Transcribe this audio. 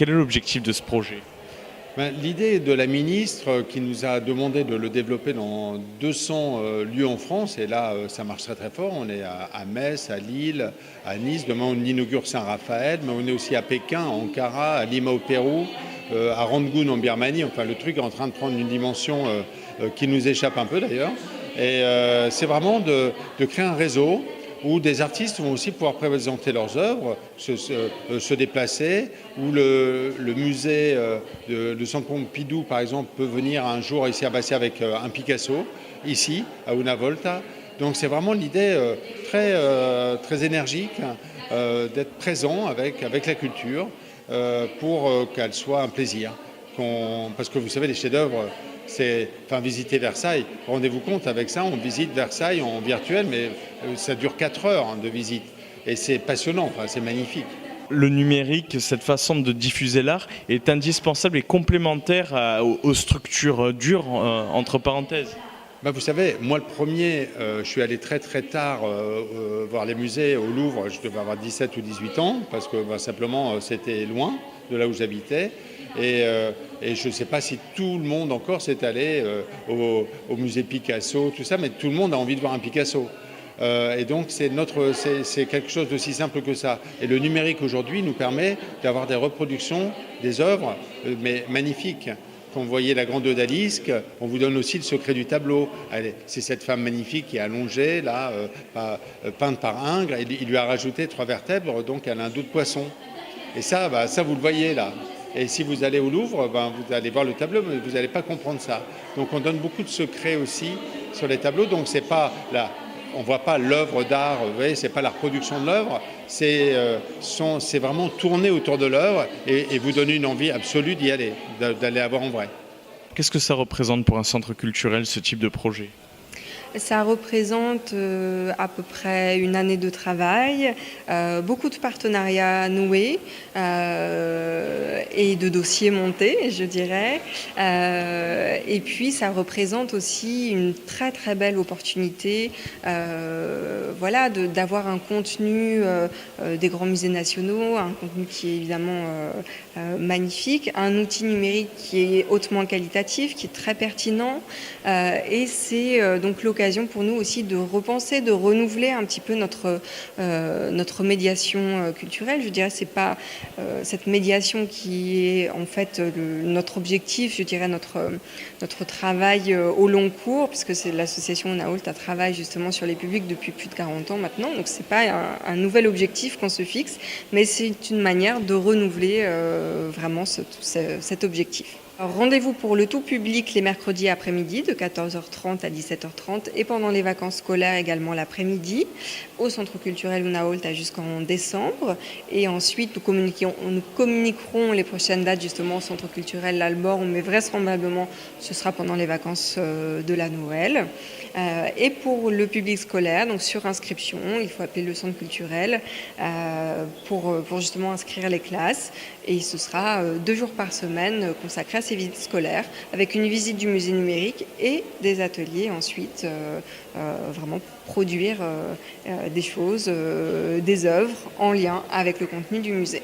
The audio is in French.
Quel est l'objectif de ce projet? L'idée de la ministre qui nous a demandé de le développer dans 200 lieux en France, et là ça marche très très fort, on est à Metz, à Lille, à Nice, demain on inaugure Saint-Raphaël, mais on est aussi à Pékin, à Ankara, à Lima au Pérou, à Rangoon en Birmanie, enfin le truc est en train de prendre une dimension qui nous échappe un peu d'ailleurs, et c'est vraiment de créer un réseau où des artistes vont aussi pouvoir présenter leurs œuvres, se déplacer, où le musée le Centre Pompidou, par exemple, peut venir un jour ici à Bastia avec un Picasso, ici, à Una Volta. Donc c'est vraiment l'idée très énergique d'être présent avec la culture pour qu'elle soit un plaisir. Parce que vous savez, les chefs-d'œuvre, visiter Versailles. Rendez-vous compte, avec ça, on visite Versailles en virtuel, mais ça dure 4 heures de visite. Et c'est passionnant, c'est magnifique. Le numérique, cette façon de diffuser l'art, est indispensable et complémentaire aux structures dures, entre parenthèses. Vous savez, moi le premier, je suis allé très très tard voir les musées au Louvre, je devais avoir 17 ou 18 ans, parce que simplement c'était loin de là où j'habitais. Et je ne sais pas si tout le monde encore s'est allé au musée Picasso, tout ça, mais tout le monde a envie de voir un Picasso. Et donc c'est quelque chose d'aussi simple que ça. Et le numérique aujourd'hui nous permet d'avoir des reproductions des œuvres, mais magnifiques. Quand vous voyez la grande odalisque, on vous donne aussi le secret du tableau. C'est cette femme magnifique qui est allongée, là, peinte par Ingres. Il lui a rajouté 3 vertèbres, donc elle a un dos de poisson. Et ça, vous le voyez là. Et si vous allez au Louvre, vous allez voir le tableau, mais vous n'allez pas comprendre ça. Donc on donne beaucoup de secrets aussi sur les tableaux. Donc c'est pas là, on voit pas l'œuvre d'art. Vous voyez, c'est pas la reproduction de l'œuvre. C'est vraiment tourné autour de l'œuvre et vous donner une envie absolue d'y aller, d'aller la voir en vrai. Qu'est-ce que ça représente pour un centre culturel, ce type de projet? Ça représente à peu près une année de travail, beaucoup de partenariats noués et de dossiers montés, je dirais. Et puis ça représente aussi une très très belle opportunité d'avoir un contenu des grands musées nationaux, un contenu qui est évidemment magnifique, un outil numérique qui est hautement qualitatif, qui est très pertinent et c'est donc l'occasion pour nous aussi de repenser, de renouveler un petit peu notre médiation culturelle. Je dirais c'est pas cette médiation qui est en fait notre objectif, je dirais notre travail au long cours, puisque c'est l'association Unavolta travaille justement sur les publics depuis plus de 40 ans maintenant, donc c'est pas un nouvel objectif qu'on se fixe, mais c'est une manière de renouveler vraiment cet objectif. Rendez-vous pour le tout public les mercredis après-midi de 14h30 à 17h30 et pendant les vacances scolaires également l'après-midi au Centre culturel Unavolta jusqu'en décembre. Et ensuite, nous communiquerons les prochaines dates justement au Centre culturel L'Albor, mais vraisemblablement ce sera pendant les vacances de la Noël. Et pour le public scolaire, donc sur inscription, il faut appeler le centre culturel pour justement inscrire les classes. Et ce sera 2 jours par semaine consacrés à ces visites scolaires, avec une visite du musée numérique et des ateliers ensuite, vraiment produire des choses, des œuvres en lien avec le contenu du musée.